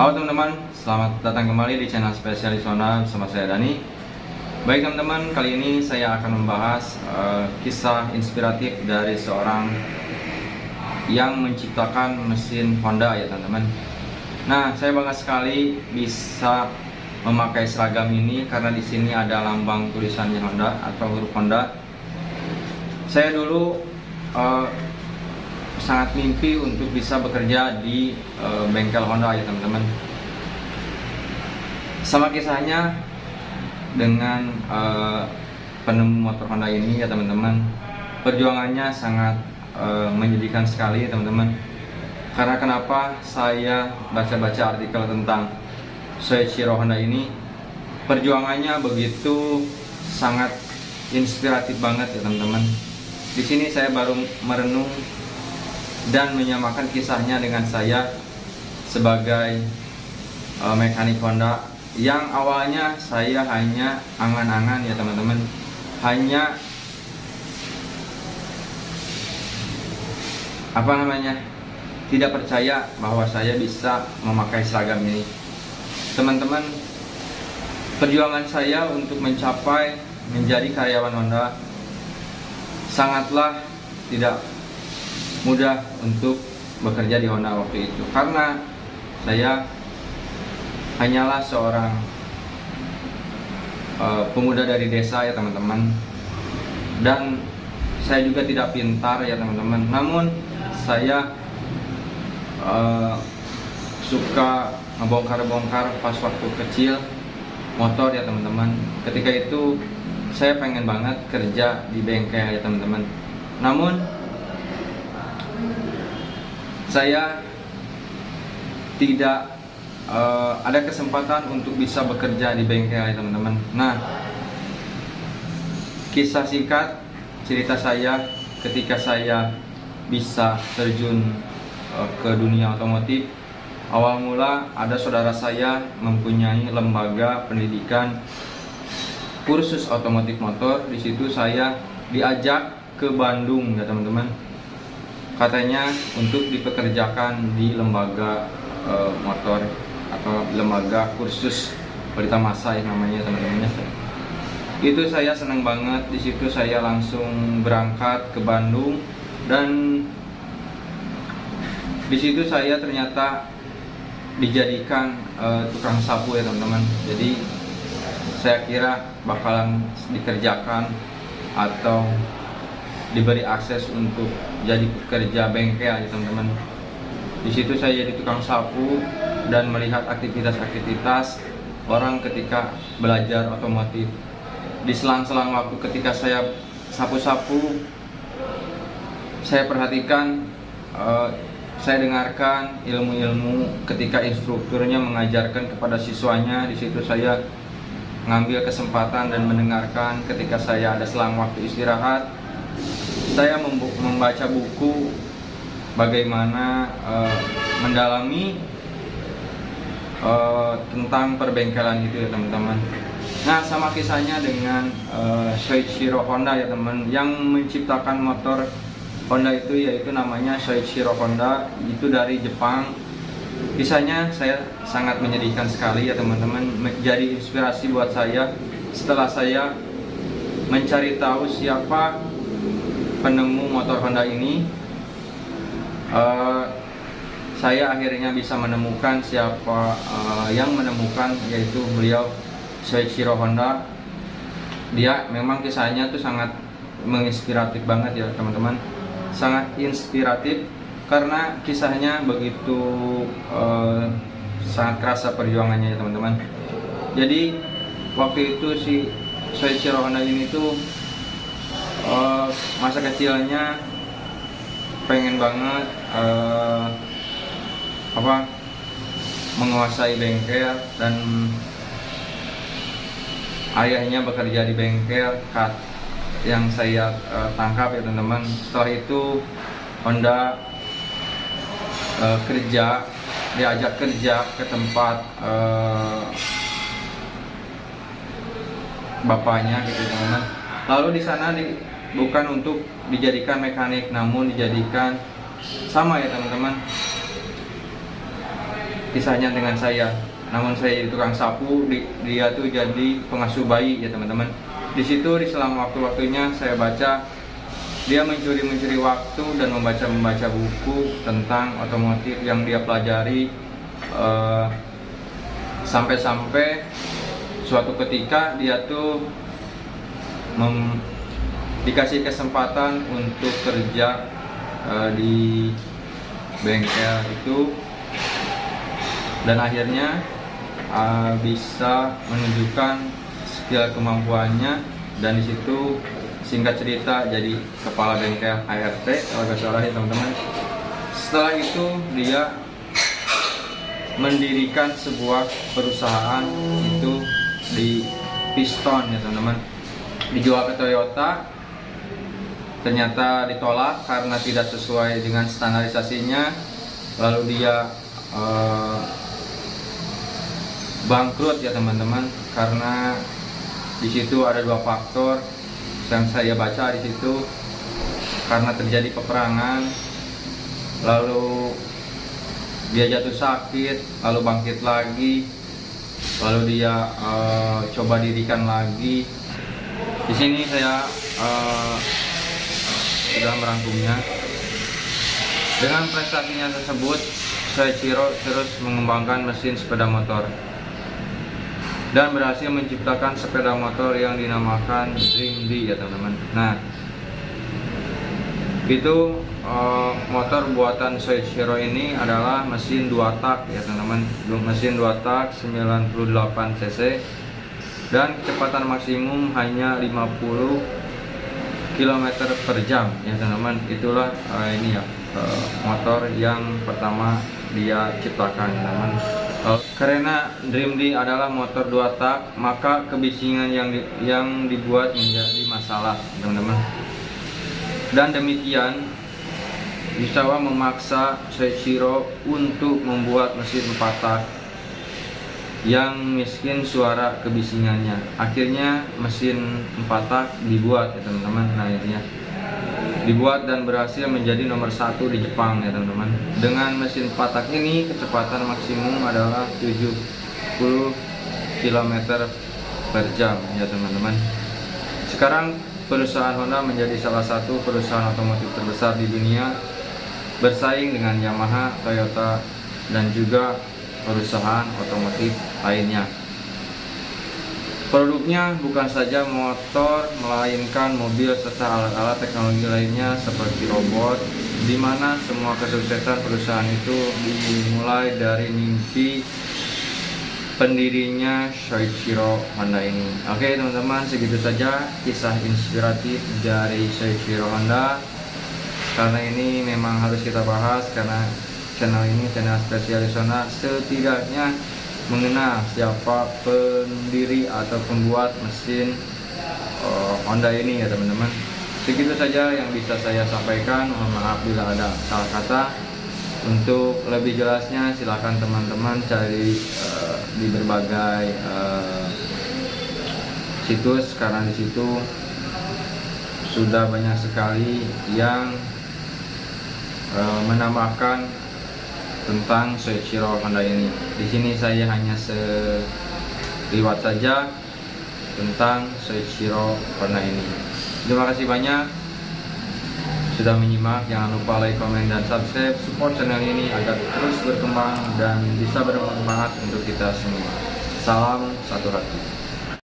Halo teman-teman, selamat datang kembali di channel Spesialis Honda bersama saya Dani. Baik teman-teman, kali ini saya akan membahas kisah inspiratif dari seorang yang menciptakan mesin Honda ya teman-teman. Nah, saya bangga sekali bisa memakai seragam ini karena di sini ada lambang tulisannya Honda atau huruf Honda. Saya dulu sangat mimpi untuk bisa bekerja di bengkel Honda ya teman-teman. Sama kisahnya dengan penemu motor Honda ini ya teman-teman. Perjuangannya sangat menyedihkan sekali ya teman-teman. Karena kenapa saya baca-baca artikel tentang Soichiro Honda ini, perjuangannya begitu sangat inspiratif banget ya teman-teman. Di sini saya baru merenung dan menyamakan kisahnya dengan saya sebagai mekanik Honda yang awalnya saya hanya angan-angan ya teman-teman, hanya tidak percaya bahwa saya bisa memakai seragam ini. Teman-teman, perjuangan saya untuk mencapai menjadi karyawan Honda sangatlah tidak mudah untuk bekerja di Honda waktu itu, karena saya hanyalah seorang pemuda dari desa ya teman-teman, dan saya juga tidak pintar ya teman-teman. Namun saya suka ngebongkar-bongkar pas waktu kecil motor ya teman-teman. Ketika itu saya pengen banget kerja di bengkel ya teman-teman. Namun saya tidak ada kesempatan untuk bisa bekerja di bengkel ya teman-teman. Nah, kisah singkat cerita saya ketika saya bisa terjun ke dunia otomotif. Awal mula ada saudara saya mempunyai lembaga pendidikan kursus otomotif motor. Di situ saya diajak ke Bandung ya teman-teman. Katanya untuk dipekerjakan di lembaga motor atau lembaga kursus balita masa yang namanya teman-teman. Itu saya senang banget. Di situ saya langsung berangkat ke Bandung, dan di situ saya ternyata dijadikan tukang sapu ya teman-teman. Jadi saya kira bakalan dikerjakan atau diberi akses untuk jadi pekerja bengkel ya teman-teman. Di situ saya jadi tukang sapu dan melihat aktivitas-aktivitas orang ketika belajar otomotif. Di selang-selang waktu ketika saya sapu-sapu, saya perhatikan, saya dengarkan ilmu-ilmu ketika instrukturnya mengajarkan kepada siswanya. Di situ saya ngambil kesempatan dan mendengarkan. Ketika saya ada selang waktu istirahat, saya membaca buku bagaimana mendalami tentang perbengkelan itu ya teman-teman. Nah, sama kisahnya dengan Soichiro Honda ya teman, yang menciptakan motor Honda itu yaitu namanya Soichiro Honda, itu dari Jepang. Kisahnya saya sangat menyedihkan sekali ya teman-teman, menjadi inspirasi buat saya. Setelah saya mencari tahu siapa penemu motor Honda ini, saya akhirnya bisa menemukan siapa yang menemukan, yaitu beliau Soichiro Honda. Dia memang kisahnya tuh sangat menginspiratif banget ya teman-teman, sangat inspiratif karena kisahnya begitu sangat kerasa perjuangannya ya teman-teman. Jadi waktu itu si Soichiro Honda ini tuh masa kecilnya pengen banget menguasai bengkel, dan ayahnya bekerja di bengkel yang saya tangkap ya teman-teman. Setelah itu Honda diajak kerja ke tempat bapaknya gitu teman-teman. Lalu di sana bukan untuk dijadikan mekanik, namun dijadikan sama ya teman-teman, kisahnya dengan saya. Namun saya jadi tukang sapu, dia tuh jadi pengasuh bayi ya teman-teman. Di situ di selama waktu-waktunya saya baca, dia mencuri waktu dan membaca buku tentang otomotif yang dia pelajari, sampai-sampai suatu ketika dia tuh dikasih kesempatan untuk kerja di bengkel itu, dan akhirnya bisa menunjukkan skill kemampuannya, dan disitu singkat cerita jadi kepala bengkel ART kalau gak salah ya teman-teman. Setelah itu dia mendirikan sebuah perusahaan itu di piston ya teman-teman, dijual ke Toyota, ternyata ditolak karena tidak sesuai dengan standarisasinya, lalu dia bangkrut ya teman-teman. Karena di situ ada dua faktor yang saya baca di situ, karena terjadi peperangan, lalu dia jatuh sakit, lalu bangkit lagi, lalu dia coba dirikan lagi. Di sini saya sudah merangkumnya. Dengan prestasinya tersebut, Soichiro terus mengembangkan mesin sepeda motor dan berhasil menciptakan sepeda motor yang dinamakan Dream D ya teman-teman. Nah, itu motor buatan Soichiro ini adalah mesin 2 tak ya teman-teman, mesin 2 tak 98 cc dan kecepatan maksimum hanya 50 km per jam ya teman-teman. Itulah ini ya motor yang pertama dia ciptakan teman-teman. Karena Dream D adalah motor 2 tak, maka kebisingan yang dibuat menjadi masalah teman-teman. Dan demikian Misawa memaksa Soichiro untuk membuat mesin 4 tak yang miskin suara kebisingannya. Akhirnya mesin 4 tak dibuat ya teman-teman. Nah akhirnya dibuat dan berhasil menjadi nomor 1 di Jepang ya teman-teman. Dengan mesin 4 tak ini kecepatan maksimum adalah 70 km per jam ya teman-teman. Sekarang perusahaan Honda menjadi salah satu perusahaan otomotif terbesar di dunia, bersaing dengan Yamaha, Toyota, dan juga perusahaan otomotif lainnya. Produknya bukan saja motor, melainkan mobil serta alat-alat teknologi lainnya seperti robot, di mana semua kesuksesan perusahaan itu dimulai dari mimpi pendirinya Soichiro Honda ini. Oke teman-teman, segitu saja kisah inspiratif dari Soichiro Honda. Karena ini memang harus kita bahas, karena channel ini channel spesialis Honda, setidaknya mengenal siapa pendiri atau pembuat mesin Honda ini ya teman-teman. Segitu saja yang bisa saya sampaikan. Mohon maaf bila ada salah kata. Untuk lebih jelasnya silahkan teman-teman cari di berbagai situs, karena di situ sudah banyak sekali yang menambahkan tentang Soichiro Honda ini. Di sini saya hanya seliwat saja tentang Soichiro Honda ini. Terima kasih banyak sudah menyimak. Jangan lupa like, komen, dan subscribe. Support channel ini agar terus berkembang dan bisa bermanfaat untuk kita semua. Salam satu hati.